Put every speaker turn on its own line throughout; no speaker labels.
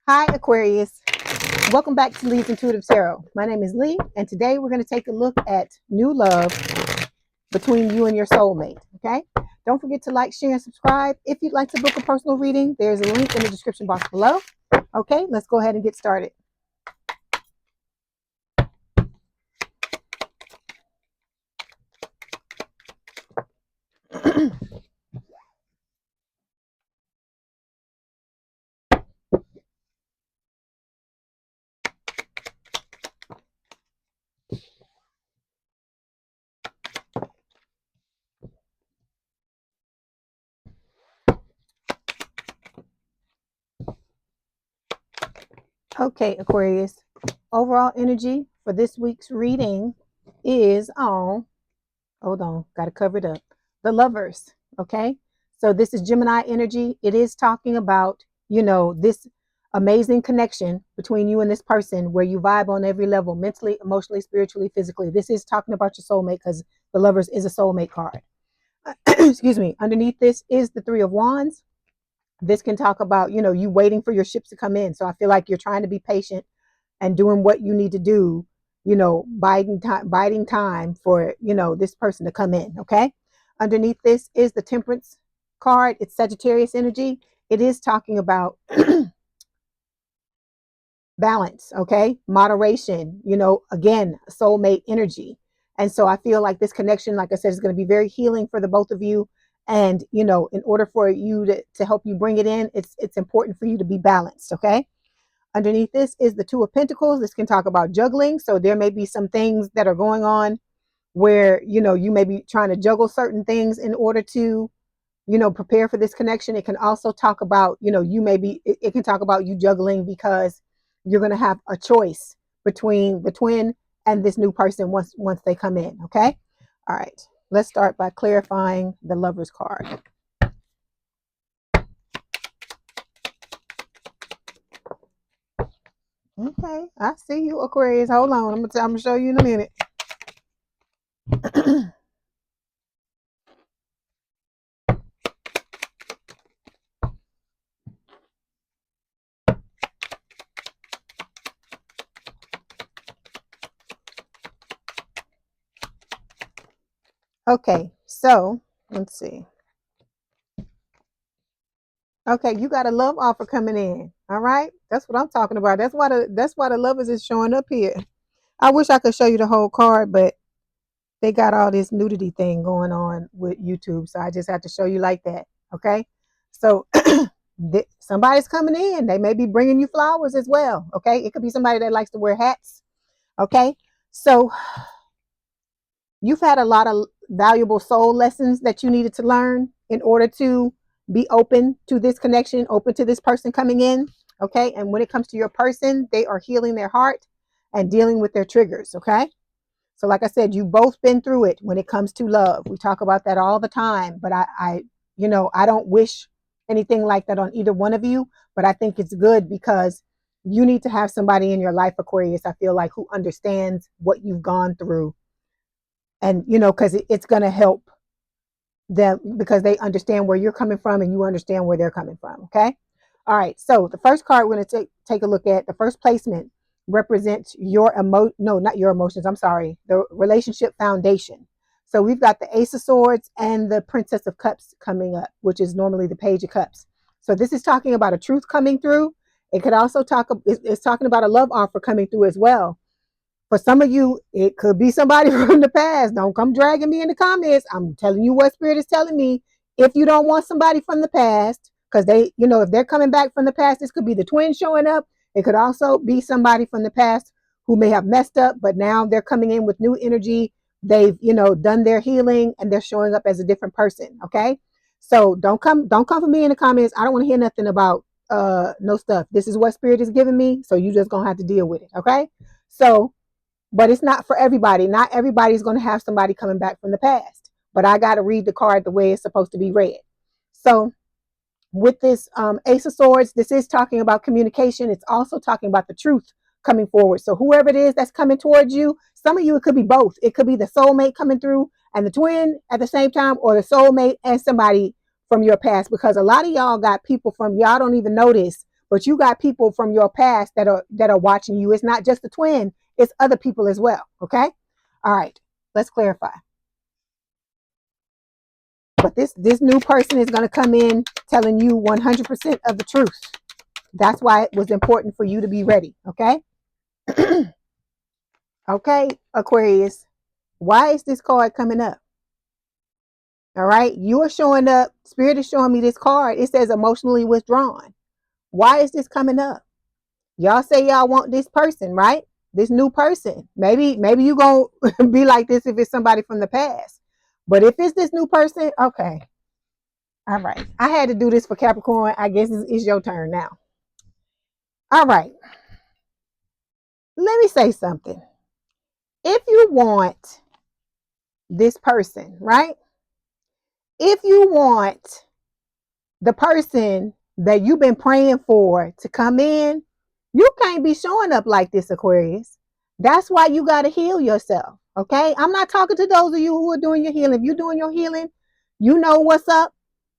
Hi, Aquarius. Welcome back to Leigh's Intuitive Tarot. My name is Leigh, and today we're going to take a look at new love between you and your soulmate. Okay? Don't forget to like, share, and subscribe. If you'd like to book a personal reading, there's a link in the description box below. Okay, let's go ahead and get started. Okay, Aquarius. Overall energy for this week's reading is on, hold on, got to cover it up, the Lovers. Okay, so this is Gemini energy. It is talking about, this amazing connection between you and this person where you vibe on every level, mentally, emotionally, spiritually, physically. This is talking about your soulmate because the Lovers is a soulmate card. Excuse me. Underneath this is the Three of Wands. This can talk about, you waiting for your ships to come in. So I feel like you're trying to be patient and doing what you need to do, biding time for, this person to come in. Okay. Underneath this is the Temperance card. It's Sagittarius energy. It is talking about balance. Okay. Moderation, again, soulmate energy. And so I feel like this connection, like I said, is going to be very healing for the both of you. And, in order for you to help you bring it in, it's important for you to be balanced. Okay. Underneath this is the Two of Pentacles. This can talk about juggling. So there may be some things that are going on where, you may be trying to juggle certain things in order to, prepare for this connection. It can also talk about, it can talk about you juggling because you're going to have a choice between the twin and this new person once they come in. Okay. All right. Let's start by clarifying the Lovers card. Okay, I see you, Aquarius. Hold on, I'm gonna show you in a minute. Okay, so let's see. Okay, you got a love offer coming in. All right, that's what I'm talking about. That's why the Lovers is showing up here. I wish I could show you the whole card, but they got all this nudity thing going on with YouTube, so I just have to show you like that. Okay, so somebody's coming in. They may be bringing you flowers as well. Okay, it could be somebody that likes to wear hats. Okay, so you've had a lot of valuable soul lessons that you needed to learn in order to be open to this connection, open to this person coming in. Okay. And when it comes to your person, they are healing their heart and dealing with their triggers. Okay. So, like I said, you've both been through it when it comes to love. We talk about that all the time, but I don't wish anything like that on either one of you, but I think it's good because you need to have somebody in your life, Aquarius, I feel like, who understands what you've gone through. And, because it's going to help them because they understand where you're coming from and you understand where they're coming from. Okay. All right. So the first card we're going to take a look at, the first placement represents your no, not your emotions. I'm sorry. The relationship foundation. So we've got the Ace of Swords and the Princess of Cups coming up, which is normally the Page of Cups. So this is talking about a truth coming through. It could also it's talking about a love offer coming through as well. For some of you, it could be somebody from the past. Don't come dragging me in the comments. I'm telling you what Spirit is telling me. If you don't want somebody from the past, because they, if they're coming back from the past, this could be the twin showing up. It could also be somebody from the past who may have messed up, but now they're coming in with new energy. They've, done their healing and they're showing up as a different person. Okay. So don't come for me in the comments. I don't want to hear nothing about no stuff. This is what Spirit is giving me. So you just gonna have to deal with it. Okay. So but it's not for everybody. Not everybody's going to have somebody coming back from the past. But I got to read the card the way it's supposed to be read. So with this Ace of Swords, this is talking about communication. It's also talking about the truth coming forward. So whoever it is that's coming towards you, some of you, it could be both. It could be the soulmate coming through and the twin at the same time, or the soulmate and somebody from your past. Because a lot of y'all got people from, y'all don't even notice, but you got people from your past that are watching you. It's not just the twin, it's other people as well. Okay. All right. Let's clarify. But this new person is going to come in telling you 100% of the truth. That's why it was important for you to be ready. Okay. Okay, Aquarius. Why is this card coming up? All right. You are showing up. Spirit is showing me this card. It says emotionally withdrawn. Why is this coming up? Y'all say y'all want this person, right? This new person. Maybe you gonna be like this if it's somebody from the past. But if it's this new person, okay. All right. I had to do this for Capricorn. I guess it's your turn now. All right. Let me say something. If you want this person, right? If you want the person that you've been praying for to come in, you can't be showing up like this, Aquarius. That's why you got to heal yourself. Okay. I'm not talking to those of you who are doing your healing. If you're doing your healing, you know what's up.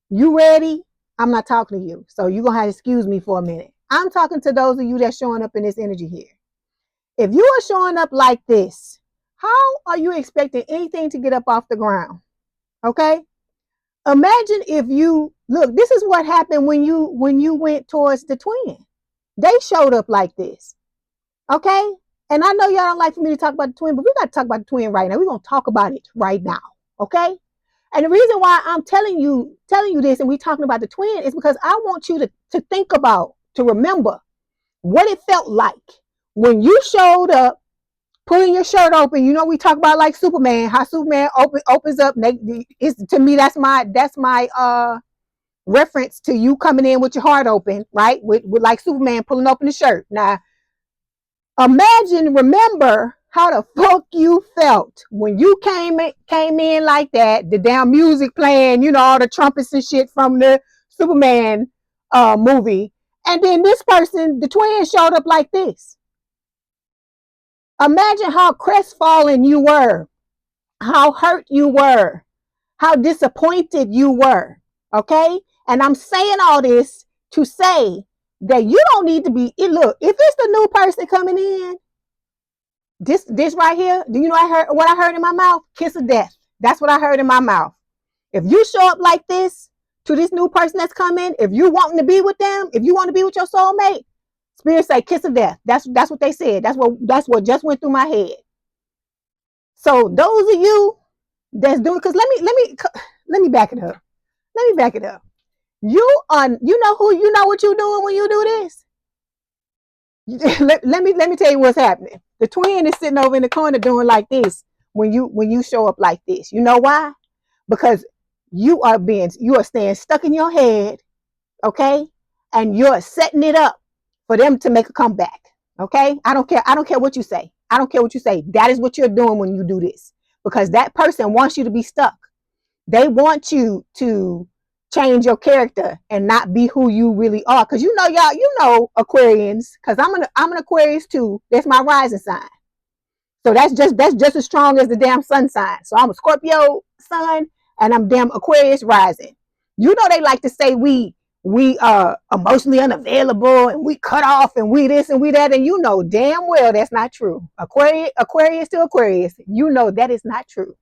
You ready? I'm not talking to you. So you're going to have to excuse me for a minute. I'm talking to those of you that's showing up in this energy here. If you are showing up like this, how are you expecting anything to get up off the ground? Okay. Imagine if you look, this is what happened when you went towards the twin. They showed up like this. Okay. And I know y'all don't like for me to talk about the twin, but we got to talk about the twin right now. We're going to talk about it right now. Okay. And the reason why I'm telling you this and we're talking about the twin is because I want you to think about, to remember what it felt like when you showed up, pulling your shirt open. You know, we talk about like Superman, how Superman opens up. To me, that's my reference to you coming in with your heart open, right? With like Superman pulling open the shirt. Now, remember how the fuck you felt when you came in like that, the damn music playing, you know, all the trumpets and shit from the Superman movie. And then this person, the twin, showed up like this. Imagine how crestfallen you were, how hurt you were, how disappointed you were. Okay. And I'm saying all this to say that you don't need to be, look, if it's the new person coming in, this right here, do you know what I heard in my mouth? Kiss of death. That's what I heard in my mouth. If you show up like this to this new person that's coming, if you wanting to be with them, if you want to be with your soulmate, Spirit say kiss of death. That's what they said. That's what just went through my head. So those of you that's doing, because let me back it up. Let me back it up. You know what you're doing when you do this. let me tell you what's happening. The twin is sitting over in the corner doing like this when you show up like this. You know why? Because you are staying stuck in your head, okay? And you're setting it up for them to make a comeback. Okay? I don't care what you say. I don't care what you say. That is what you're doing when you do this. Because that person wants you to be stuck. They want you to change your character and not be who you really are. Because you know Aquarians, because I'm an Aquarius too. That's my rising sign. So that's just as strong as the damn sun sign. So I'm a Scorpio sun and I'm damn Aquarius rising. You know they like to say we emotionally unavailable and we cut off and we this and we that, and you know damn well that's not true. Aquarius to Aquarius, you know that is not true.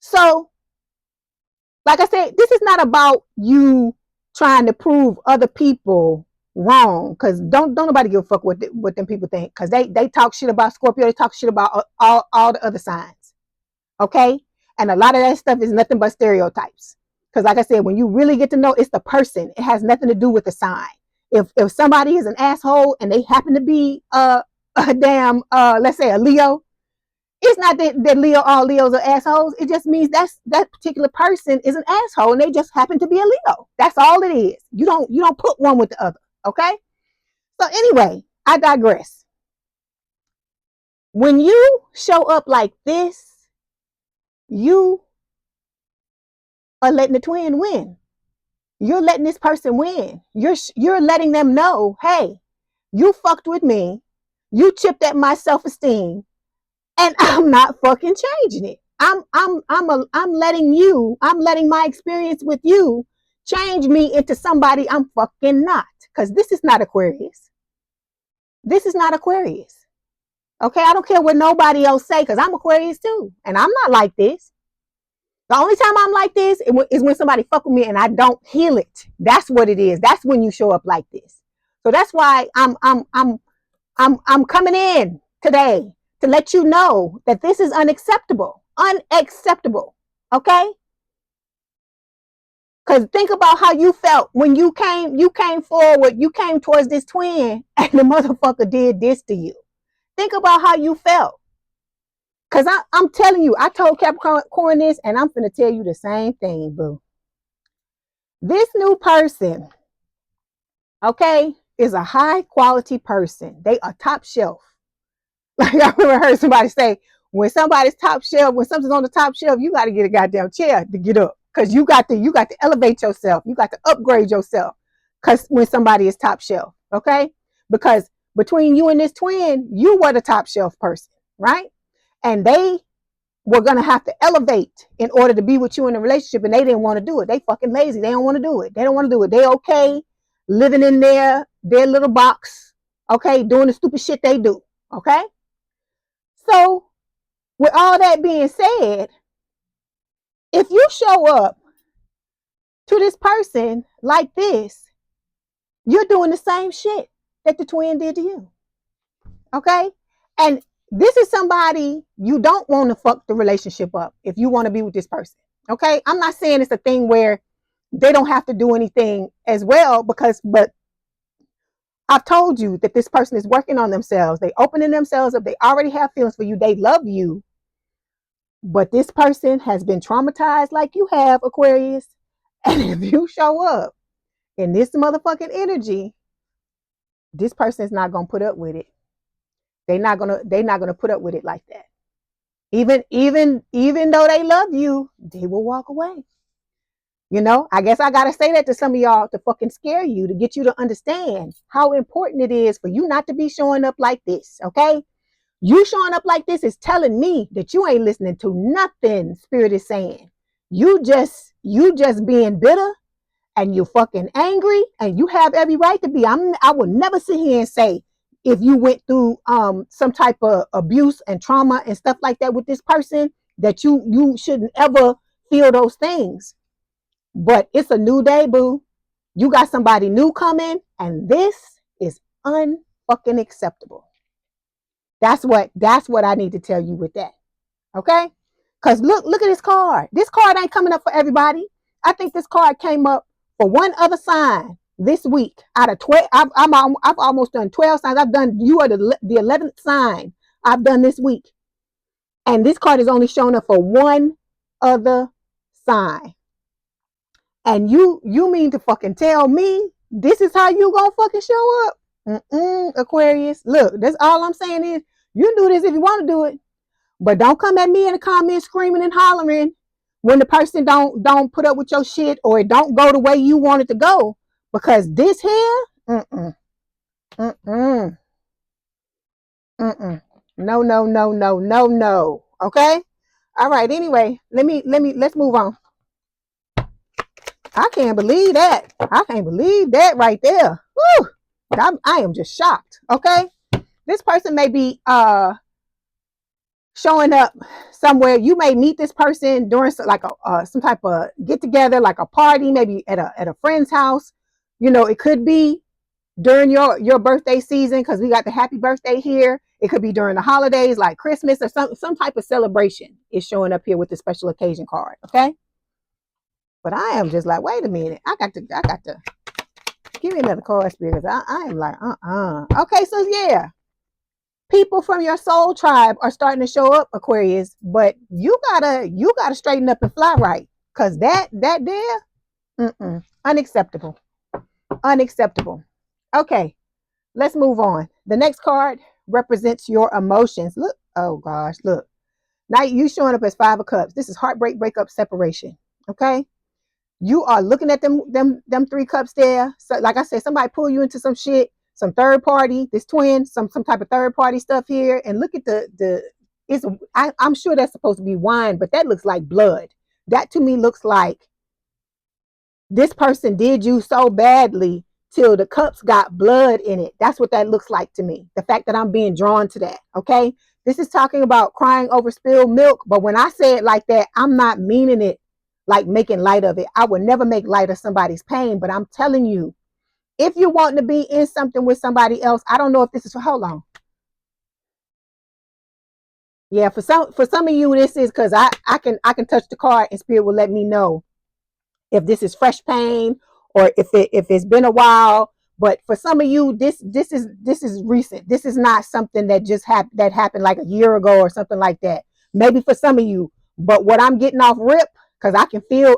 So like I said, this is not about you trying to prove other people wrong, because don't nobody give a fuck what them people think, because they talk shit about Scorpio, they talk shit about all the other signs. Okay? And a lot of that stuff is nothing but stereotypes. Because like I said, when you really get to know, it's the person. It has nothing to do with the sign. If somebody is an asshole and they happen to be a damn let's say a Leo, it's not that all Leos are assholes. It just means that particular person is an asshole and they just happen to be a Leo. That's all it is. You don't put one with the other. Okay? So anyway, I digress. When you show up like this, you are letting the twin win. You're letting this person win. You're letting them know, hey, you fucked with me. You chipped at my self-esteem, and I'm not fucking changing it. I'm letting my experience with you change me into somebody I'm fucking not. because this is not Aquarius. This is not Aquarius. Okay, I don't care what nobody else say, because I'm Aquarius too, and I'm not like this. The only time I'm like this is when somebody fuck with me and I don't heal it. That's what it is. That's when you show up like this. So that's why I'm coming in today to let you know that this is unacceptable. Unacceptable. Okay? Because think about how you felt when you came forward, you came towards this twin, and the motherfucker did this to you. Think about how you felt. Because I'm telling you, I told Capricorn this, and I'm going to tell you the same thing, boo. This new person, okay, is a high quality person. They are top shelf. Like I remember heard somebody say, when somebody's top shelf, when something's on the top shelf, you got to get a goddamn chair to get up. Because you got to elevate yourself. You got to upgrade yourself. Because when somebody is top shelf, okay? Because between you and this twin, you were the top shelf person, right? And they were going to have to elevate in order to be with you in a relationship, and they didn't want to do it. They fucking lazy. They don't want to do it. They don't want to do it. They okay living in their little box, okay, doing the stupid shit they do, okay? So with all that being said, if you show up to this person like this, you're doing the same shit that the twin did to you, okay? And this is somebody you don't want to fuck the relationship up if you want to be with this person, okay? I'm not saying it's a thing where they don't have to do anything as well, but I've told you that this person is working on themselves. They opening themselves up. They already have feelings for you. They love you. But this person has been traumatized like you have, Aquarius. And if you show up in this motherfucking energy, this person is not going to put up with it. They're not gonna put up with it like that. Even though they love you, they will walk away. You know, I guess I gotta say that to some of y'all to fucking scare you, to get you to understand how important it is for you not to be showing up like this. Okay, you showing up like this is telling me that you ain't listening to nothing Spirit is saying. You just being bitter, and you're fucking angry, and you have every right to be. I will never sit here and say, if you went through some type of abuse and trauma and stuff like that with this person, that you shouldn't ever feel those things. But it's a new day, boo. You got somebody new coming, and this is unfucking acceptable. That's what I need to tell you with that. Okay? Because look at this card. This card ain't coming up for everybody. I think this card came up for one other sign this week out of 12. I've almost done 12 signs. You are the 11th sign I've done this week. And this card is only showing up for one other sign. And you mean to fucking tell me this is how you gonna fucking show up? Aquarius. Look, that's all I'm saying is you do this if you want to do it. But don't come at me in the comments screaming and hollering when the person don't put up with your shit, or it don't go the way you want it to go. Because this here, no. Okay? All right, anyway, let's move on. I can't believe that. I can't believe that right there. Woo! I am just shocked. Okay? This person may be showing up somewhere. You may meet this person during like some type of get together, like a party, maybe at a friend's house. You know, it could be during your birthday season, because we got the happy birthday here. It could be during the holidays like Christmas, or some type of celebration is showing up here with the special occasion card. Okay? But I am just like, wait a minute. I got to give me another card, Spirit. I am like, Okay, so yeah. People from your soul tribe are starting to show up, Aquarius, but you gotta straighten up and fly right. Cause that there, unacceptable. Unacceptable. Okay, let's move on. The next card represents your emotions. Look, oh gosh, look. Now you showing up as 5 of Cups. This is heartbreak, breakup, separation. Okay? You are looking at them 3 cups there. So, like I said, somebody pull you into some shit, some third party, this twin, some type of third party stuff here. And look at I'm sure that's supposed to be wine, but that looks like blood. That to me looks like this person did you so badly till the cups got blood in it. That's what that looks like to me. The fact that I'm being drawn to that. Okay. This is talking about crying over spilled milk. But when I say it like that, I'm not meaning it like making light of it. I would never make light of somebody's pain. But I'm telling you, if you want to be in something with somebody else, I don't know if this is, hold on. Yeah, for some of you, this is because I can touch the card and spirit will let me know if this is fresh pain or if it's been a while. But for some of you, this is recent. This is not something that just happened like a year ago or something like that. Maybe for some of you, but what I'm getting off rip, because I can feel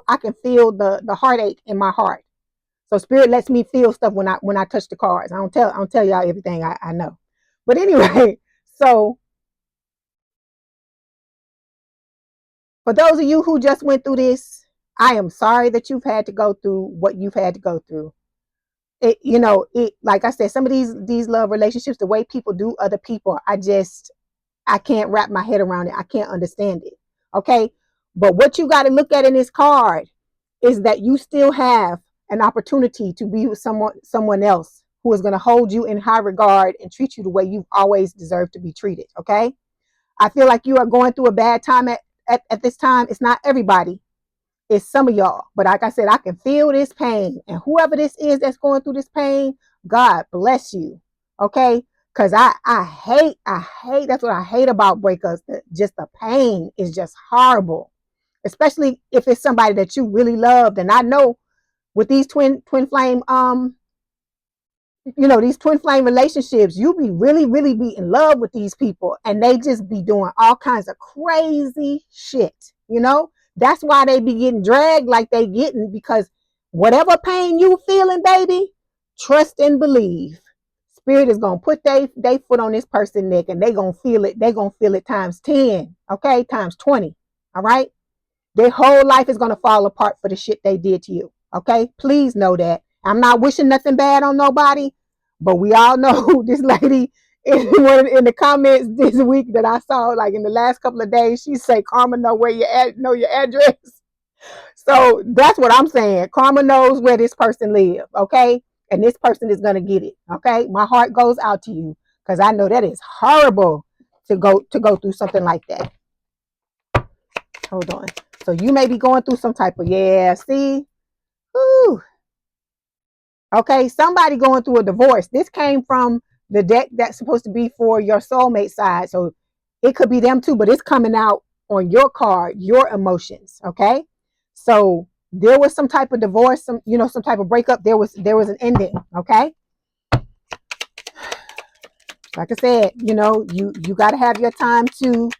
the heartache in my heart. So spirit lets me feel stuff when I touch the cards. I don't tell y'all everything I know. But anyway, so for those of you who just went through this, I am sorry that you've had to go through what you've had to go through. It like I said, some of these love relationships, the way people do other people, I can't wrap my head around it. I can't understand it. Okay. But what you got to look at in this card is that you still have an opportunity to be with someone else who is going to hold you in high regard and treat you the way you've always deserved to be treated. Okay. I feel like you are going through a bad time at this time. It's not everybody. It's some of y'all. But like I said, I can feel this pain. And whoever this is that's going through this pain, God bless you. Okay? Because I hate, that's what I hate about breakups. Just the pain is just horrible. Especially if it's somebody that you really loved. And I know with these twin flame these twin flame relationships, you be really be in love with these people and they just be doing all kinds of crazy shit. That's why they be getting dragged like they getting, because whatever pain you feeling, baby, trust and believe. Spirit is gonna put they foot on this person's neck and they gonna feel it. They gonna feel it times 10, okay, times 20. All right. Their whole life is gonna fall apart for the shit they did to you. Okay, please know that. I'm not wishing nothing bad on nobody, but we all know this lady in the comments this week that I saw, like in the last couple of days, she say Karma know your address. So that's what I'm saying. Karma knows where this person lives, okay? And this person is gonna get it. Okay. My heart goes out to you because I know that is horrible to go through something like that. Hold on. So you may be going through some type of, see? Whew. Okay, somebody going through a divorce. This came from the deck that's supposed to be for your soulmate side. So it could be them too, but it's coming out on your card, your emotions. Okay. So there was some type of divorce, some type of breakup. There was an ending. Okay. Like I said, you got to have your time to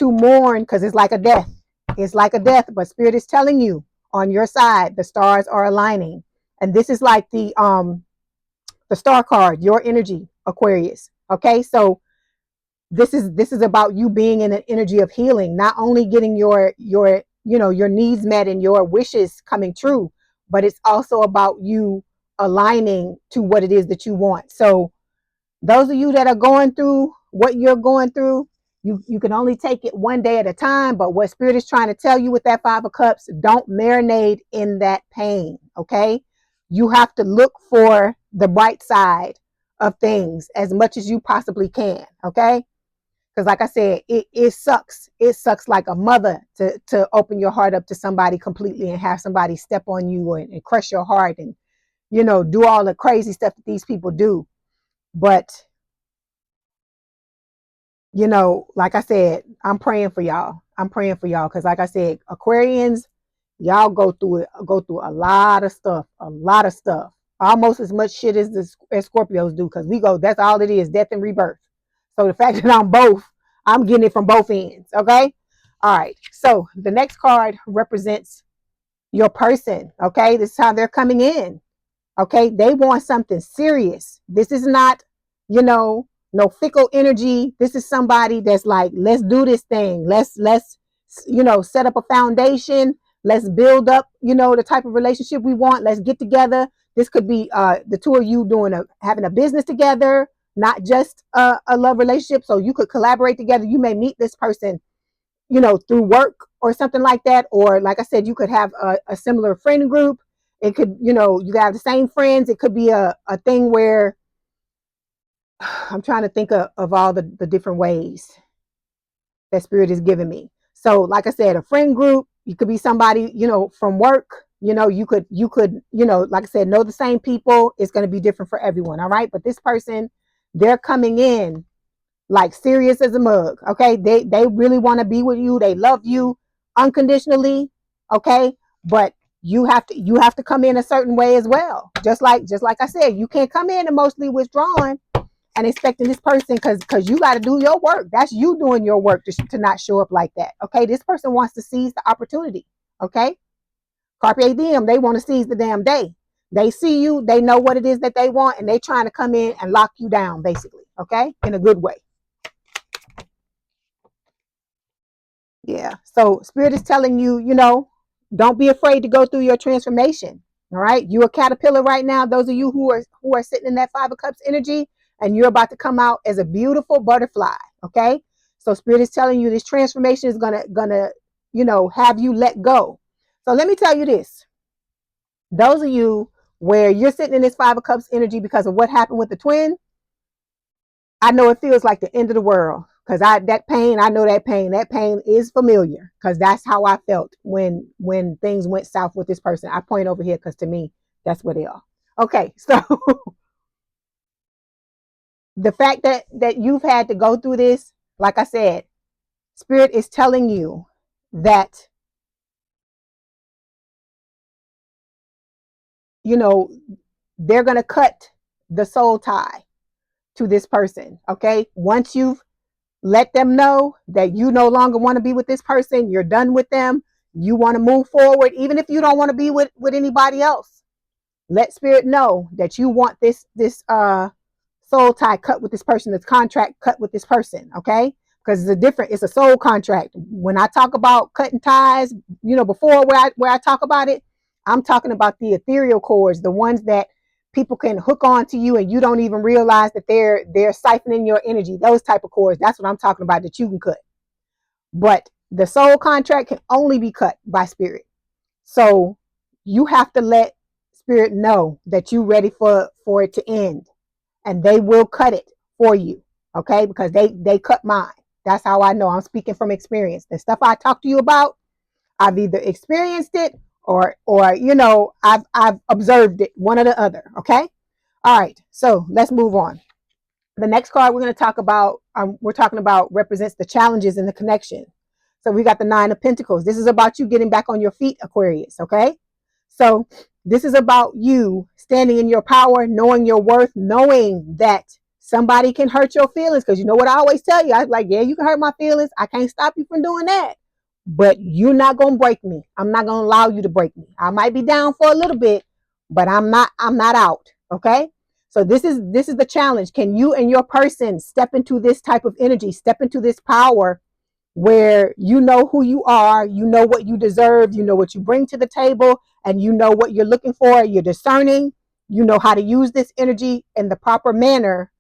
mourn, because it's like a death. It's like a death, but spirit is telling you on your side, the stars are aligning. And this is like the star card, your energy, Aquarius. Okay, so this is about you being in an energy of healing, not only getting your needs met and your wishes coming true, but it's also about you aligning to what it is that you want. So those of you that are going through what you're going through, you can only take it one day at a time. But what spirit is trying to tell you with that 5 of Cups, don't marinate in that pain. Okay. You have to look for the bright side of things as much as you possibly can. Okay. Because like I said, it sucks. It sucks like a mother to open your heart up to somebody completely and have somebody step on you and crush your heart and, do all the crazy stuff that these people do. But like I said, I'm praying for y'all. Because like I said, Aquarians, y'all go through a lot of stuff, almost as much shit as Scorpios do. Because that's all it is, death and rebirth. So the fact that I'm getting it from both ends. Okay. All right. So the next card represents your person. Okay. This is how they're coming in. Okay. They want something serious. This is not, no fickle energy. This is somebody that's like, let's do this thing. Let's set up a foundation. Let's build up, the type of relationship we want. Let's get together. This could be the two of you having a business together, not just a love relationship. So you could collaborate together. You may meet this person, through work or something like that. Or like I said, you could have a similar friend group It could, you know, you have the same friends. It could be a thing where I'm trying to think of all the different ways that spirit is giving me. So like I said, a friend group, you could be somebody, you know, from work, you know, you could, you know, like I said, know the same people. It's going to be different for everyone. All right. But this person, they're coming in like serious as a mug. Okay. They really want to be with you. They love you unconditionally. Okay. But you have to come in a certain way as well. Just like I said, you can't come in emotionally withdrawn and expecting this person, because you got to do your work. That's you doing your work to not show up like that. Okay. This person wants to seize the opportunity. Okay. Carpe diem. They want to seize the damn day. They see you. They know what it is that they want, and they trying to come in and lock you down, basically. Okay. In a good way. Yeah. So spirit is telling you, you know, don't be afraid to go through your transformation. All right. You're a caterpillar right now. Those of you who are sitting in that Five of Cups energy, and you're about to come out as a beautiful butterfly. Okay. So spirit is telling you this transformation is gonna, you know, have you let go. So let me tell you this. Those of you where you're sitting in this Five of Cups energy because of what happened with the twin, I know it feels like the end of the world, because that pain, I know that pain. That pain is familiar, because that's how I felt when things went south with this person. I point over here because to me, that's where they are. Okay, so the fact that you've had to go through this, like I said, spirit is telling you that, you know, they're gonna cut the soul tie to this person. Okay, once you've let them know that you no longer want to be with this person, you're done with them, you want to move forward, even if you don't want to be with anybody else. Let spirit know that you want this soul tie cut with this person, this contract cut with this person. Okay, because it's a soul contract. When I talk about cutting ties, you know, before where I talk about it, I'm talking about the ethereal cords, the ones that people can hook on to you and you don't even realize that they're siphoning your energy. Those type of cords, that's what I'm talking about, that you can cut. But the soul contract can only be cut by spirit. So you have to let spirit know that you're ready for it to end, and they will cut it for you. Okay, because they cut mine. That's how I know. I'm speaking from experience. The stuff I talk to you about, I've either experienced it or you know, I've observed it, one or the other. Okay. All right. So let's move on. The next card we're going to talk about, we're talking about, represents the challenges in the connection. So we got the Nine of Pentacles. This is about you getting back on your feet, Aquarius. Okay. So this is about you standing in your power, knowing your worth, knowing that somebody can hurt your feelings. Because you know what I always tell you? I'm like, yeah, you can hurt my feelings. I can't stop you from doing that. But you're not going to break me. I'm not going to allow you to break me. I might be down for a little bit, but I'm not out. Okay. So this is the challenge. Can you and your person step into this type of energy, step into this power where you know who you are, you know what you deserve, you know what you bring to the table, and you know what you're looking for, you're discerning, you know how to use this energy in the proper manner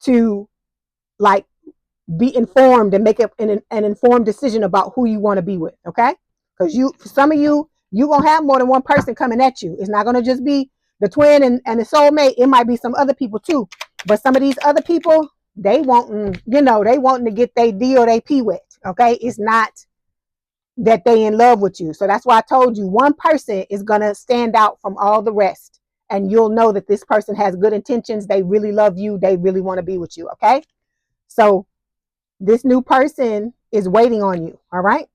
to, like, be informed and make an informed decision about who you want to be with. Okay, because for some of you, you're gonna have more than one person coming at you. It's not gonna just be the twin and the soulmate. It might be some other people too, but some of these other people, they wanting, you know, they wanting to get their D or their P wet. Okay, it's not that they in love with you. So that's why I told you, one person is gonna stand out from all the rest, and you'll know that this person has good intentions. They really love you. They really want to be with you. Okay, so this new person is waiting on you. All right.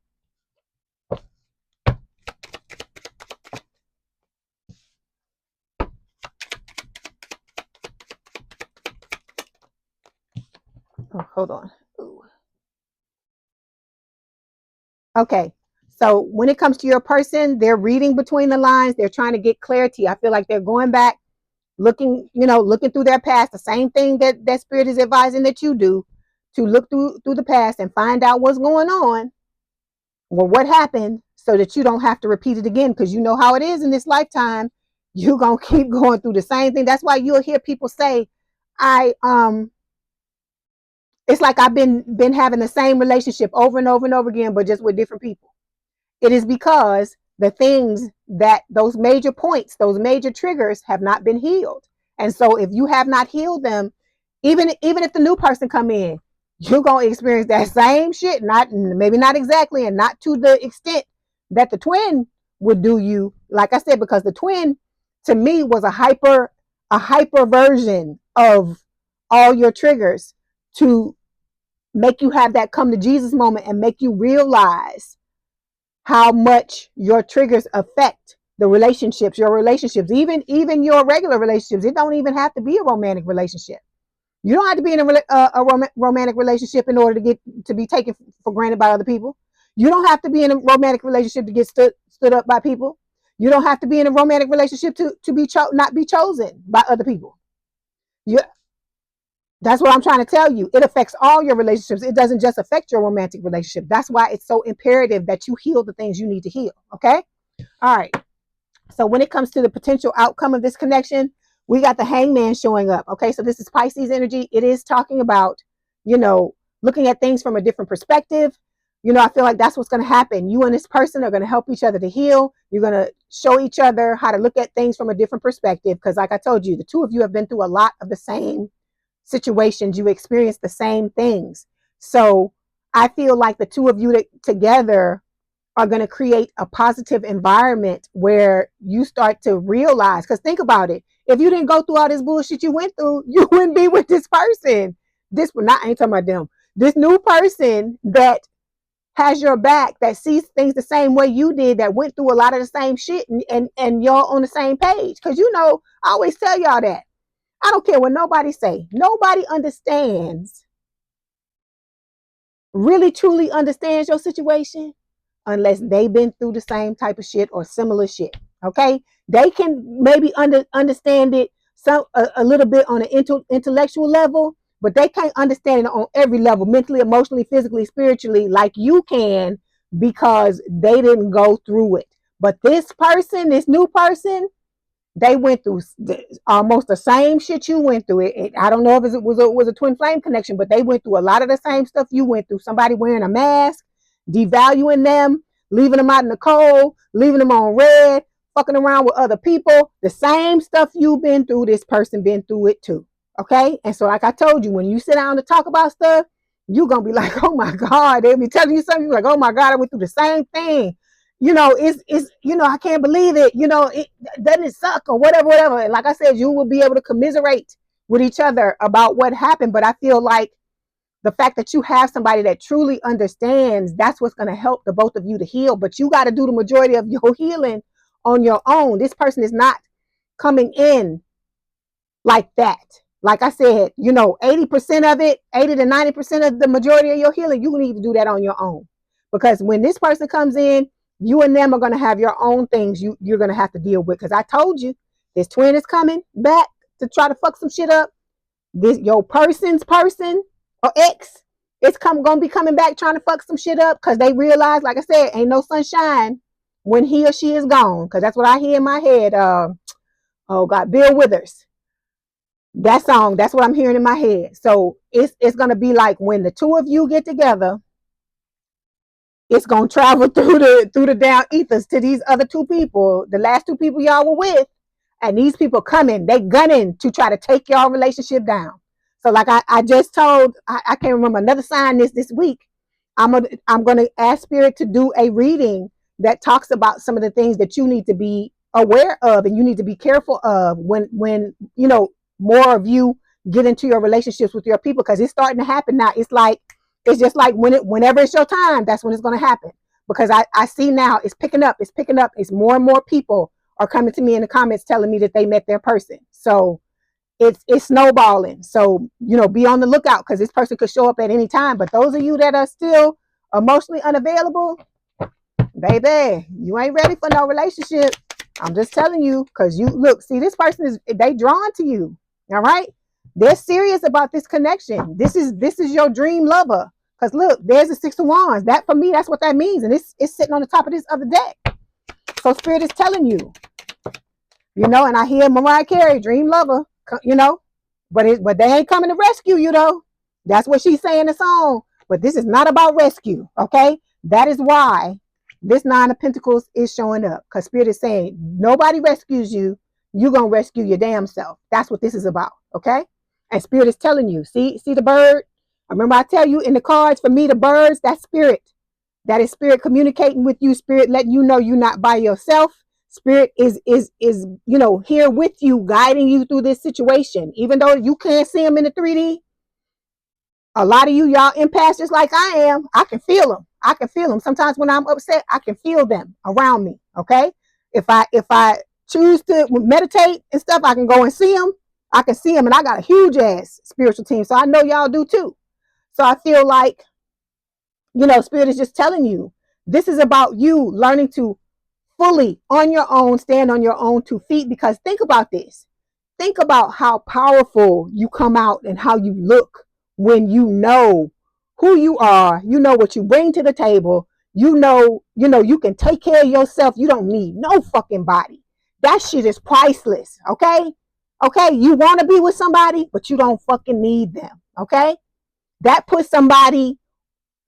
Oh, hold on. Ooh. Okay. So when it comes to your person, they're reading between the lines. They're trying to get clarity. I feel like they're going back, looking, you know, looking through their past. The same thing that spirit is advising that you do, to look through the past and find out what's going on, or what happened, so that you don't have to repeat it again. Because you know how it is in this lifetime. You're going to keep going through the same thing. That's why you'll hear people say, I it's like I've been having the same relationship over and over and over again, but just with different people. It is because the things that those major points, those major triggers have not been healed. And so if you have not healed them, even if the new person come in, you're going to experience that same shit, not maybe not exactly and not to the extent that the twin would do you. Like I said, because the twin to me was a hyper version of all your triggers to make you have that come to Jesus moment and make you realize how much your triggers affect the relationships, your relationships, even your regular relationships. It don't even have to be a romantic relationship. You don't have to be in a romantic relationship in order to be taken for granted by other people. You don't have to be in a romantic relationship to get stood up by people. You don't have to be in a romantic relationship to be not be chosen by other people. You, that's what I'm trying to tell you. It affects all your relationships. It doesn't just affect your romantic relationship. That's why it's so imperative that you heal the things you need to heal. Okay? All right. So when it comes to the potential outcome of this connection, we got the hangman showing up. Okay, so this is Pisces energy. It is talking about, looking at things from a different perspective. I feel like that's what's going to happen. You and this person are going to help each other to heal. You're going to show each other how to look at things from a different perspective. Because like I told you, the two of you have been through a lot of the same situations. You experience the same things. So I feel like the two of you together are going to create a positive environment where you start to realize, because think about it, if you didn't go through all this bullshit you went through, you wouldn't be with this person. I ain't talking about them. This new person that has your back, that sees things the same way you did, that went through a lot of the same shit, and y'all on the same page. Because I always tell y'all that. I don't care what nobody say. Nobody really truly understands your situation unless they've been through the same type of shit or similar shit. Okay, they can maybe understand it a little bit on an intellectual level, but they can't understand it on every level, mentally, emotionally, physically, spiritually, like you can, because they didn't go through it. But this new person, they went through almost the same shit you went through. I don't know if it was a twin flame connection, but they went through a lot of the same stuff you went through. Somebody wearing a mask, devaluing them, leaving them out in the cold, leaving them on red, fucking around with other people. The same stuff you've been through, this person been through it too. Okay? And so like I told you, when you sit down to talk about stuff, you're going to be like, oh my God. They'll be telling you something. You're like, oh my God, I went through the same thing. I can't believe it. It doesn't it suck or whatever. And like I said, you will be able to commiserate with each other about what happened. But I feel like the fact that you have somebody that truly understands, that's what's going to help the both of you to heal. But you got to do the majority of your healing on your own. This person is not coming in like that. Like I said, 80% of it, 80 to 90% of the majority of your healing, you need to do that on your own. Because when this person comes in, you and them are going to have your own things you're going to have to deal with. Because I told you, this twin is coming back to try to fuck some shit up. Your person's person or ex is going to be coming back trying to fuck some shit up, because they realize, like I said, ain't no sunshine when he or she is gone. Because that's what I hear in my head. Oh God, Bill Withers. That song, that's what I'm hearing in my head. So it's going to be like when the two of you get together, it's going to travel through the down ethers to these other two people, the last two people y'all were with. And these people coming, they gunning to try to take y'all relationship down. So like I just told, I can't remember another sign this week. I'm going to ask Spirit to do a reading that talks about some of the things that you need to be aware of and you need to be careful of when more of you get into your relationships with your people, because it's starting to happen now. It's just like whenever it's your time, that's when it's going to happen. Because I see now it's picking up. It's more and more people are coming to me in the comments telling me that they met their person. So it's snowballing. So, be on the lookout, because this person could show up at any time. But those of you that are still emotionally unavailable, baby, you ain't ready for no relationship. I'm just telling you, because this person they drawn to you. All right. They're serious about this connection. This is your dream lover. Because look, there's the Six of Wands. That, for me, that's what that means. And it's sitting on the top of this other deck. So Spirit is telling you, and I hear Mariah Carey, dream lover, but they ain't coming to rescue you though. That's what she's saying in the song. But this is not about rescue. Okay. That is why This Nine of Pentacles is showing up because Spirit is saying nobody rescues you. You're going to rescue your damn self. That's what this is about. Okay. And Spirit is telling you, see the bird. Remember I tell you in the cards, for me, the birds, that's Spirit. That is Spirit communicating with you. Spirit letting you know you're not by yourself. Spirit is here with you, guiding you through this situation. Even though you can't see them in the 3D, a lot of y'all empaths just like I am. I can feel them. I can feel them. Sometimes when I'm upset, I can feel them around me. Okay. If I choose to meditate and stuff, I can go and see them. I can see them, and I got a huge ass spiritual team. So I know y'all do too. So I feel like, Spirit is just telling you, this is about you learning to fully on your own, stand on your own 2 feet. Because think about this. Think about how powerful you come out and how you look when you know who you are. You know what you bring to the table. You can take care of yourself. You don't need no fucking body. That shit is priceless. Okay. You want to be with somebody, but you don't fucking need them. Okay. That puts somebody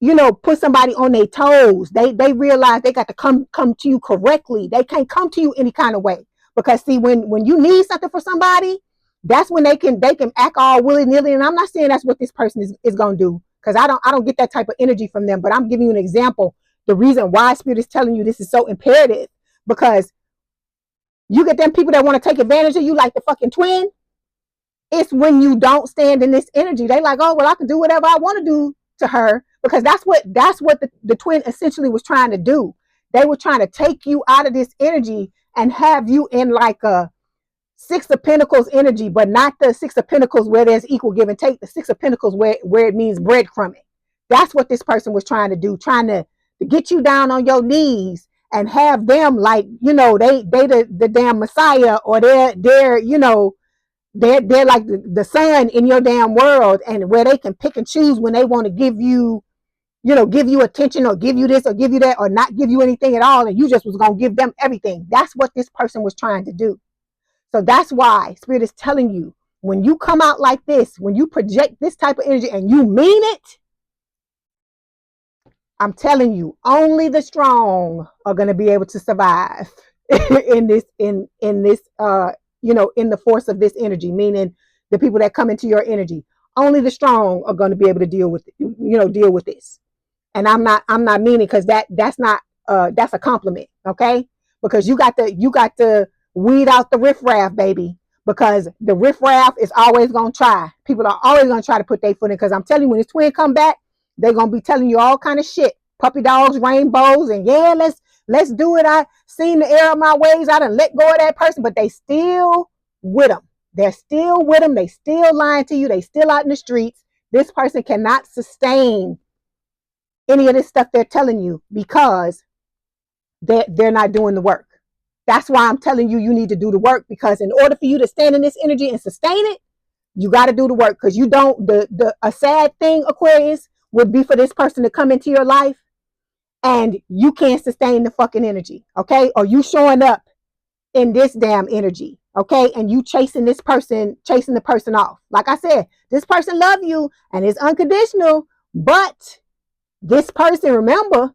on their toes. They realize they got to come to you correctly. They can't come to you any kind of way. Because see, when you need something for somebody, that's when they can act all willy-nilly. And I'm not saying that's what this person is gonna do, because I don't get that type of energy from them. But I'm giving you an example. The reason why Spirit is telling you this is so imperative, because you get them people that want to take advantage of you like the fucking twin. It's when you don't stand in this energy. They like, oh well, I can do whatever I want to do to her, because that's what the twin essentially was trying to do. They were trying to take you out of this energy and have you in like a Six of Pentacles energy, but not the Six of Pentacles where there's equal give and take. The Six of Pentacles where it means breadcrumbing. That's what this person was trying to do, trying to get you down on your knees and have them like, they the damn Messiah, or they're like the sun in your damn world, and where they can pick and choose when they want to give you attention, or give you this or give you that, or not give you anything at all, and you just was going to give them everything. That's what this person was trying to do. So that's why Spirit is telling you, when you come out like this, when you project this type of energy and you mean it, I'm telling you, only the strong are going to be able to survive in this in the force of this energy, meaning the people that come into your energy. Only the strong are going to be able to deal with this. And I'm not meaning, because that's not that's a compliment, okay? Because you got to weed out the riffraff, baby, because the riffraff is always going to try. People are always going to try to put their foot in, because I'm telling you, when this twin come back, they're going to be telling you all kind of shit. Puppy dogs, rainbows, and yeah, let's do it. I seen the error of my ways. I done let go of that person, but they still with them. They're still with them. They still lying to you. They still out in the streets. This person cannot sustain any of this stuff they're telling you, because they're not doing the work. That's why I'm telling you, you need to do the work, because in order for you to stand in this energy and sustain it, you got to do the work. Because you don't, a sad thing, Aquarius, would be for this person to come into your life and you can't sustain the fucking energy, okay? Or you showing up in this damn energy, okay? And you chasing the person off. Like I said, this person love you and it's unconditional, but this person, remember,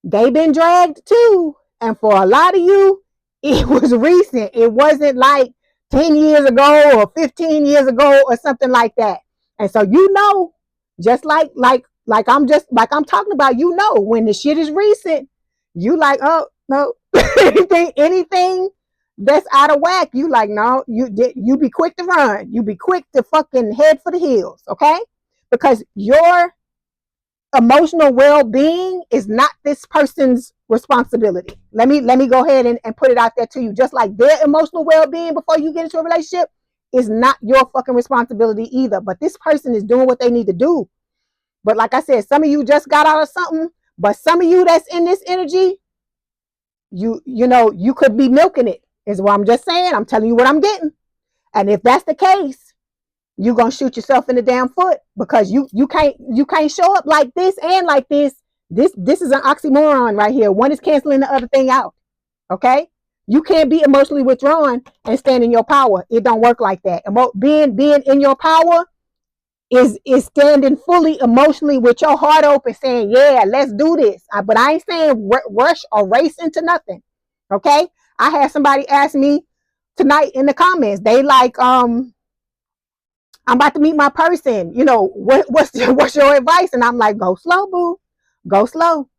they've been dragged too. And for a lot of you, it was recent. It wasn't like 10 years ago or 15 years ago or something like that. And so, just like I'm talking about, when the shit is recent, you like, oh no, anything that's out of whack, you like, no, you be quick to run. You be quick to fucking head for the hills, okay? Because your emotional well-being is not this person's responsibility. Let me go ahead and put it out there to you. Just like their emotional well-being before you get into a relationship is not your fucking responsibility either. But this person is doing what they need to do. But like I said, some of you just got out of something, but some of you that's in this energy, you could be milking it, is what I'm just saying. I'm telling you what I'm getting. And if that's the case, you're gonna shoot yourself in the damn foot, because you can't show up like this and like this. This is an oxymoron right here. One is canceling the other thing out. Okay? You can't be emotionally withdrawn and stand in your power. It don't work like that. Being in your power is standing fully emotionally with your heart open, saying, yeah, let's do this. But I ain't saying rush or race into nothing. Okay. I had somebody ask me tonight in the comments, they like, I'm about to meet my person, what's your advice? And I'm like, go slow, boo, go slow.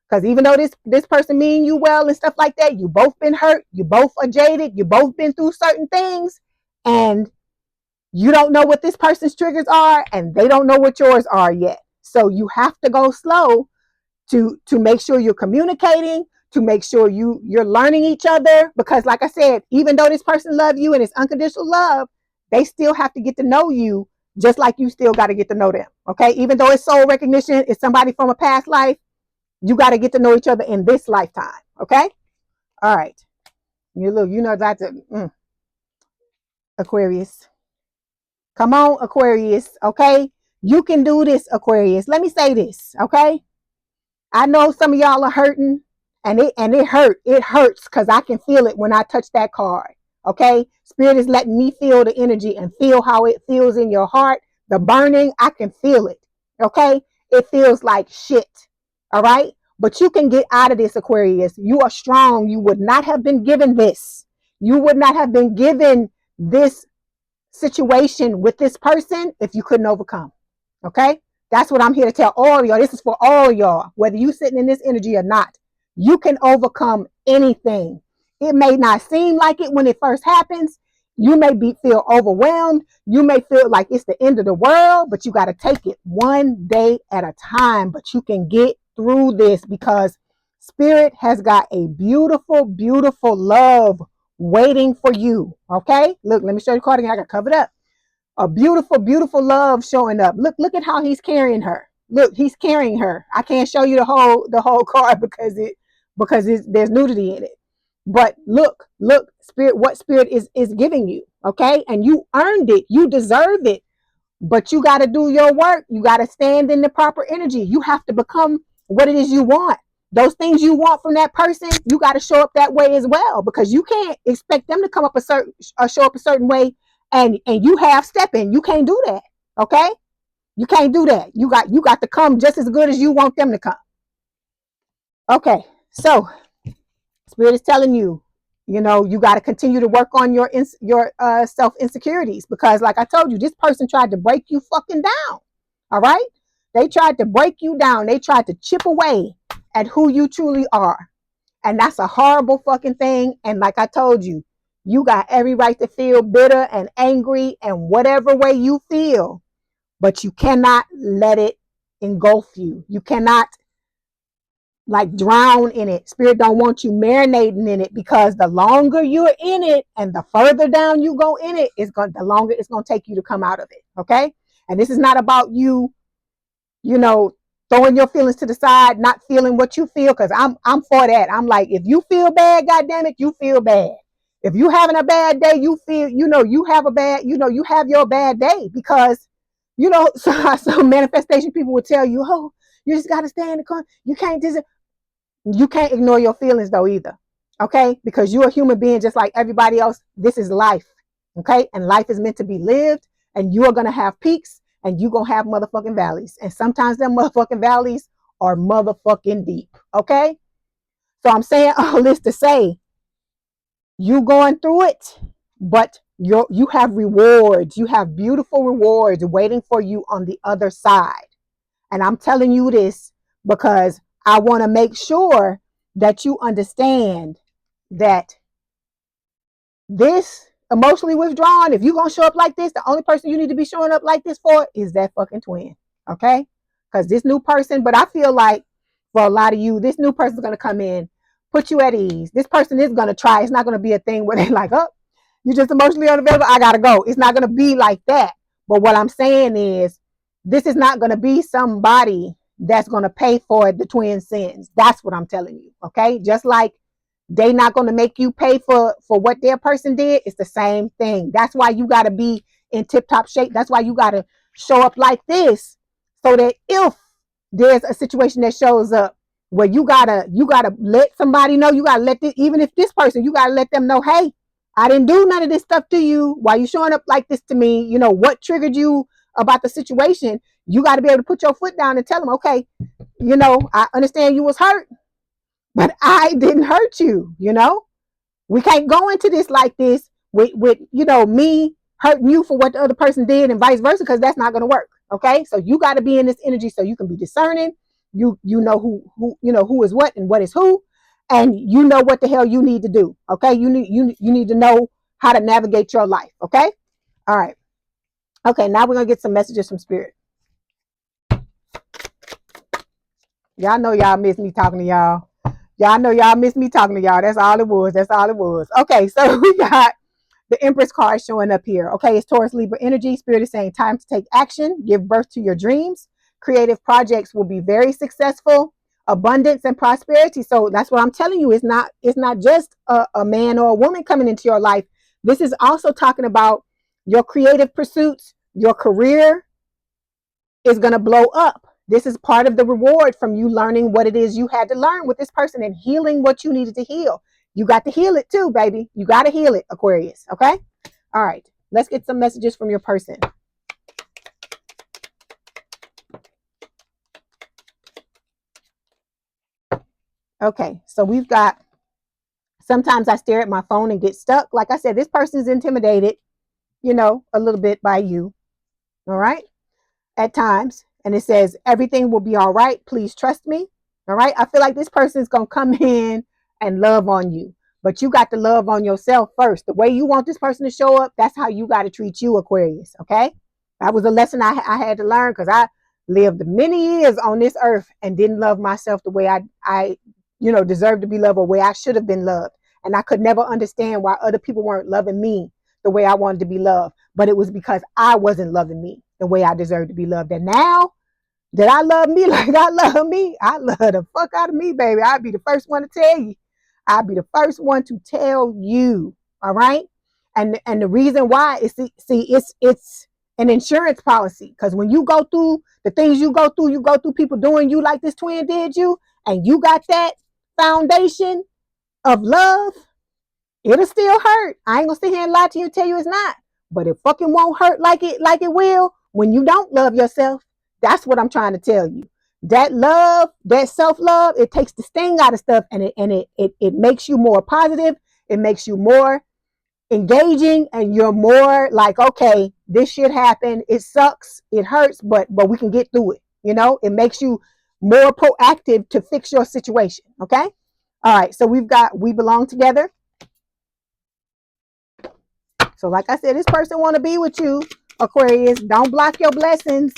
Because even though this person mean you well and stuff like that, you both been hurt, you both are jaded, you both been through certain things, and you don't know what this person's triggers are, and they don't know what yours are yet. So you have to go slow to make sure you're communicating, to make sure you're learning each other. Because like I said, even though this person loves you and it's unconditional love, they still have to get to know you just like you still got to get to know them. Okay. Even though it's soul recognition, it's somebody from a past life, you got to get to know each other in this lifetime. Okay. All right. That's Aquarius. Come on, Aquarius. Okay. You can do this, Aquarius. Let me say this. Okay. I know some of y'all are hurting, and it hurts because I can feel it when I touch that card. Okay. Spirit is letting me feel the energy and feel how it feels in your heart. The burning, I can feel it. Okay. It feels like shit. All right. But you can get out of this, Aquarius. You are strong. You would not have been given this. You would not have been given this situation with this person if you couldn't overcome. Okay. That's what I'm here to tell all y'all. This is for all y'all, whether you sitting in this energy or not. You can overcome anything. It may not seem like it when it first happens. You may feel overwhelmed. You may feel like it's the end of the world, but you got to take it one day at a time. But you can get through this because Spirit has got a beautiful, beautiful love waiting for you. Okay. Look, let me show you the card again. I got covered up. A beautiful, beautiful love showing up. Look at how he's carrying her. Look, he's carrying her. I can't show you the whole card because there's nudity in it. But look, Spirit, what Spirit is giving you. Okay. And you earned it. You deserve it. But you got to do your work. You got to stand in the proper energy. You have to become what it is you want. Those things you want from that person, you got to show up that way as well, because you can't expect them to come up show up a certain way and you half stepping. You can't do that. Okay? You can't do that. You got to come just as good as you want them to come. Okay. So Spirit is telling you, you got to continue to work on your self insecurities, because like I told you, this person tried to break you fucking down. All right? They tried to break you down. They tried to chip away at who you truly are. And that's a horrible fucking thing. And like I told you, you got every right to feel bitter and angry and whatever way you feel, but you cannot let it engulf you. You cannot like drown in it. Spirit don't want you marinating in it, because the longer you're in it and the further down you go in it, the longer it's going to take you to come out of it. Okay. And this is not about you, throwing your feelings to the side, not feeling what you feel. Cause I'm for that. I'm like, if you feel bad, God damn it, you feel bad. If you having a bad day, you feel, you have a bad, you have your bad day, because, some manifestation people will tell you, oh, you just got to stay in the corner. You can't ignore your feelings though either. Okay. Because you're a human being just like everybody else. This is life. Okay. And life is meant to be lived, and you are going to have peaks and you're going to have motherfucking valleys. And sometimes them motherfucking valleys are motherfucking deep. Okay. So I'm saying all this to say, you going through it, but you have rewards. You have beautiful rewards waiting for you on the other side. And I'm telling you this because I want to make sure that you understand that this emotionally withdrawn, if you're going to show up like this, the only person you need to be showing up like this for is that fucking twin. Okay? Because this new person, but I feel like for a lot of you, this new person is going to come in, put you at ease. This person is going to try. It's not going to be a thing where they're like, oh, you're just emotionally unavailable, I got to go. It's not going to be like that. But what I'm saying is, this is not going to be somebody that's going to pay for the twin sins. That's what I'm telling you. Okay? Just like they not going to make you pay for what their person did. It's the same thing. That's why you got to be in tip-top shape. That's why you got to show up like this, so that if there's a situation that shows up where you gotta let somebody know, you gotta let this, even if this person, you gotta let them know, hey, I didn't do none of this stuff to you. Why you showing up like this to me? What triggered you about the situation, you got to be able to put your foot down and tell them, okay, you know, I understand you was hurt, but I didn't hurt you. You know, we can't go into this like this with you know, me hurting you for what the other person did and vice versa, because that's not going to work. Okay, so you got to be in this energy so you can be discerning. You know who you know who is what and what is who, and you know what the hell you need to do. Okay, you need to know how to navigate your life. Okay, all right. Okay, now we're gonna get some messages from spirit. Y'all know y'all miss me talking to y'all. Y'all know y'all miss me talking to y'all. That's all it was. That's all it was. Okay, so we got the Empress card showing up here. Okay, it's Taurus Libra energy. Spirit is saying time to take action. Give birth to your dreams. Creative projects will be very successful. Abundance and prosperity. So that's what I'm telling you. It's not just a man or a woman coming into your life. This is also talking about your creative pursuits. Your career is going to blow up. This is part of the reward from you learning what it is you had to learn with this person and healing what you needed to heal. You got to heal it too, baby. You got to heal it, Aquarius. Okay? All right. Let's get some messages from your person. Okay. So we've got, sometimes I stare at my phone and get stuck. Like I said, this person is intimidated, you know, a little bit by you. All right? At times. And it says, everything will be all right. Please trust me. All right. I feel like this person is going to come in and love on you, but you got to love on yourself first. The way you want this person to show up, that's how you got to treat you, Aquarius. Okay. That was a lesson I had to learn, because I lived many years on this earth and didn't love myself the way I you know, deserved to be loved, or way I should have been loved. And I could never understand why other people weren't loving me the way I wanted to be loved. But it was because I wasn't loving me the way I deserved to be loved. And now that I love me like I love me, I love the fuck out of me, baby. I'll be the first one to tell you. I'll be the first one to tell you. All right. And the reason why is, see, it's an insurance policy. Because when you go through the things you go through people doing you like this twin did you, and you got that foundation of love, it'll still hurt. I ain't gonna sit here and lie to you and tell you it's not. But it fucking won't hurt like it will when you don't love yourself. That's what I'm trying to tell you. That love, that self-love, it takes the sting out of stuff, and it makes you more positive. It makes you more engaging, and you're more like, okay, this shit happened. It sucks. It hurts, but we can get through it. You know, it makes you more proactive to fix your situation. Okay. All right. So we've got, we belong together. So like I said, this person want to be with you, Aquarius. Don't block your blessings.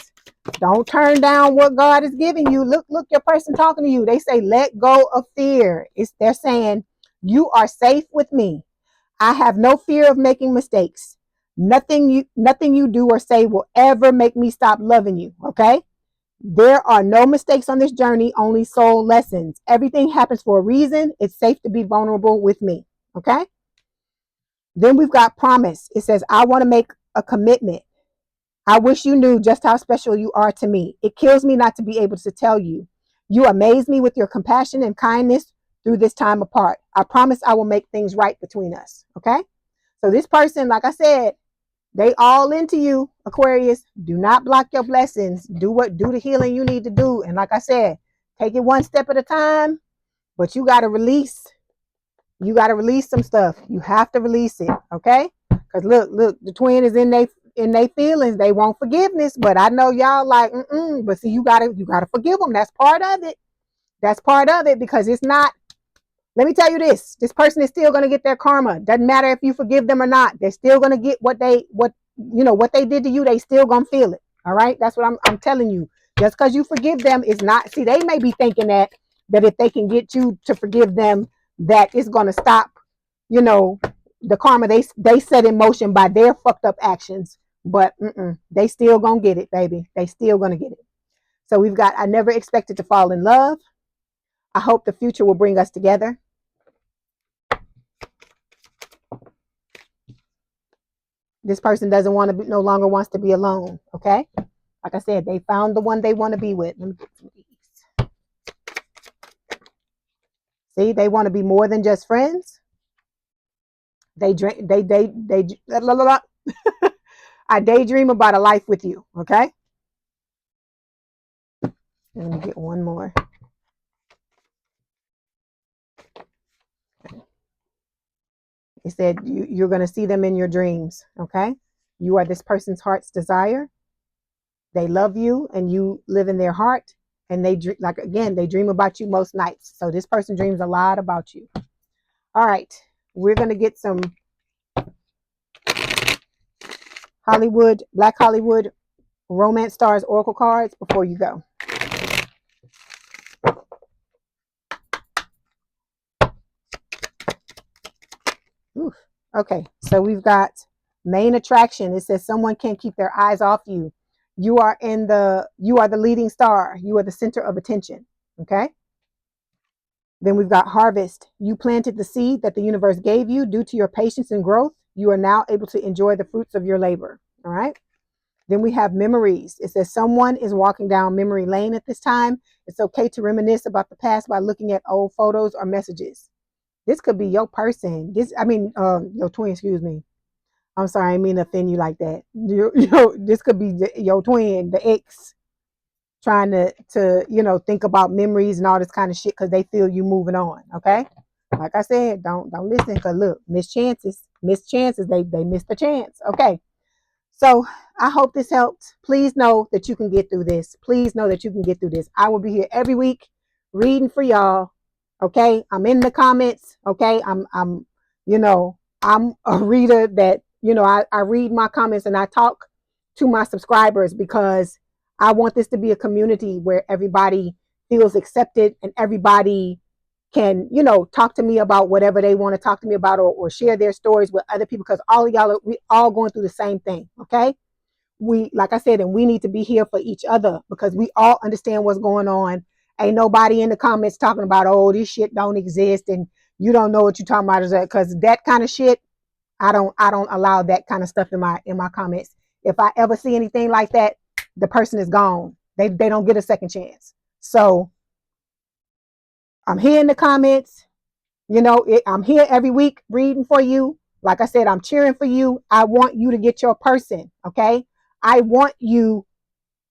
Don't turn down what God is giving you. Look, your person talking to you. They say, let go of fear. They're saying, you are safe with me. I have no fear of making mistakes. Nothing you do or say will ever make me stop loving you. Okay. There are no mistakes on this journey, only soul lessons. Everything happens for a reason. It's safe to be vulnerable with me. Okay. Then we've got promise. It says, I want to make a commitment. I wish you knew just how special you are to me. It kills me not to be able to tell you. You amaze me with your compassion and kindness through this time apart. I promise I will make things right between us. Okay. So this person, like I said, they all into you, Aquarius. Do not block your blessings. Do the healing you need to do. And like I said, take it one step at a time, but you got to release. You got to release some stuff. You have to release it. Okay. Because look, the twin is in their feelings. They want forgiveness, but I know y'all like, but see, you gotta forgive them. That's part of it. That's part of it, because it's not, let me tell you this person is still going to get their karma. Doesn't matter if you forgive them or not. They're still going to get what they did to you. They still going to feel it. All right. That's what I'm telling you. Just because you forgive them is not, see, they may be thinking that if they can get you to forgive them, that it's going to stop, the karma they set in motion by their fucked up actions. But they still gonna get it, baby. They still gonna get it. So we've got, I never expected to fall in love. I hope the future will bring us together. This person doesn't want to be, no longer wants to be alone. Okay. Like I said, they found the one they want to be with. Let me get some of these. See, they want to be more than just friends. They drink, they, blah, blah, blah. I daydream about a life with you. Okay. Let me get one more. It said you're going to see them in your dreams. Okay. You are this person's heart's desire. They love you and you live in their heart. And they like, again, they dream about you most nights. So this person dreams a lot about you. All right. We're going to get some Black Hollywood Romance Stars Oracle cards before you go. Oof. Okay, so we've got main attraction. It says someone can't keep their eyes off you. You are the leading star. You are the center of attention. Okay. Then we've got harvest. You planted the seed that the universe gave you. Due to your patience and growth, you are now able to enjoy the fruits of your labor. All right. Then we have memories. It says someone is walking down memory lane at this time. It's okay to reminisce about the past by looking at old photos or messages. This could be your person. Your twin, excuse me. I'm sorry, I didn't mean to offend you like that. This could be your twin, the ex, trying to think about memories and all this kind of shit because they feel you moving on. Okay. Like I said, don't listen, because look, missed chances, they missed the chance. Okay. So I hope this helped. Please know that you can get through this. Please know that you can get through this. I will be here every week reading for y'all. Okay. I'm in the comments. Okay. I'm a reader that, I read my comments and I talk to my subscribers because I want this to be a community where everybody feels accepted and everybody can, talk to me about whatever they want to talk to me about, or share their stories with other people, because all of y'all, we all going through the same thing. Okay. Like I said, and we need to be here for each other because we all understand what's going on. Ain't nobody in the comments talking about, oh, this shit don't exist and you don't know what you're talking about, because that kind of shit, I don't allow that kind of stuff in my comments. If I ever see anything like that, the person is gone. They don't get a second chance. So I'm here in the comments. I'm here every week reading for you. Like I said, I'm cheering for you. I want you to get your person. Okay. I want you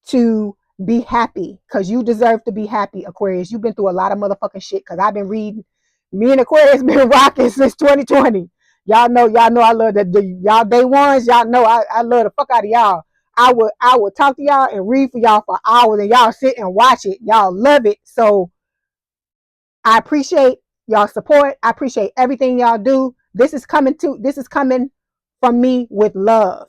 to be happy because you deserve to be happy, Aquarius. You've been through a lot of motherfucking shit because I've been reading. Me and Aquarius been rocking since 2020. Y'all know I love y'all day ones. Y'all know I love the fuck out of y'all. I would talk to y'all and read for y'all for hours and y'all sit and watch it. Y'all love it. So I appreciate y'all support. I appreciate everything y'all do. This is coming from me with love.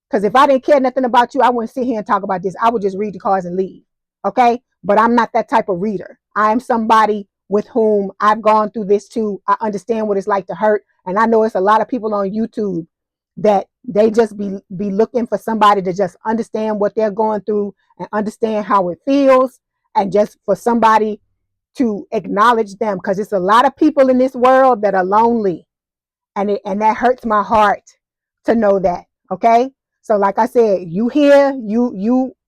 Because if I didn't care nothing about you, I wouldn't sit here and talk about this. I would just read the cards and leave. Okay. But I'm not that type of reader. I am somebody with whom I've gone through this too. I understand what it's like to hurt. And I know it's a lot of people on YouTube that they just be looking for somebody to just understand what they're going through and understand how it feels. And just for somebody to acknowledge them, because it's a lot of people in this world that are lonely, and that hurts my heart to know that. Okay. So like I said, you here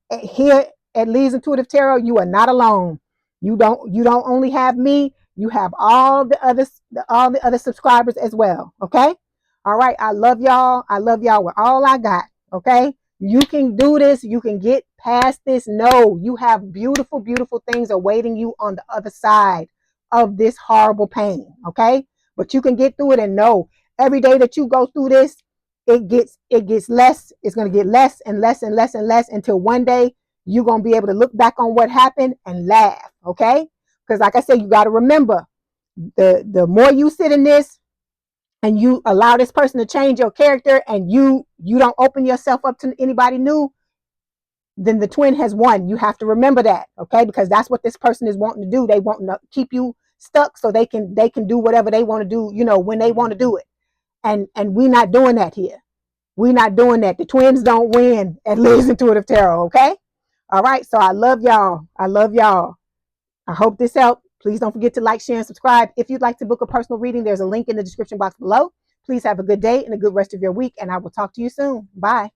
at Leigh's Intuitive Tarot, you are not alone. You don't only have me, you have all the other subscribers as well. Okay. All right. I love y'all with all I got. Okay. You can do this. You can get past this. No, you have beautiful, beautiful things awaiting you on the other side of this horrible pain. Okay. But you can get through it, and know every day that you go through this, it gets less. It's going to get less and less and less and less until one day you're going to be able to look back on what happened and laugh. Okay. Because like I said, you got to remember, the more you sit in this and you allow this person to change your character, and you don't open yourself up to anybody new, then the twin has won. You have to remember that. Okay. Because that's what this person is wanting to do. They want to keep you stuck so they can do whatever they want to do, when they want to do it. And we're not doing that here. We're not doing that. The twins don't win at Leigh's Intuitive Tarot. Okay. All right. So I love y'all. I hope this helped. Please don't forget to like, share, and subscribe. If you'd like to book a personal reading, there's a link in the description box below. Please have a good day and a good rest of your week, and I will talk to you soon. Bye.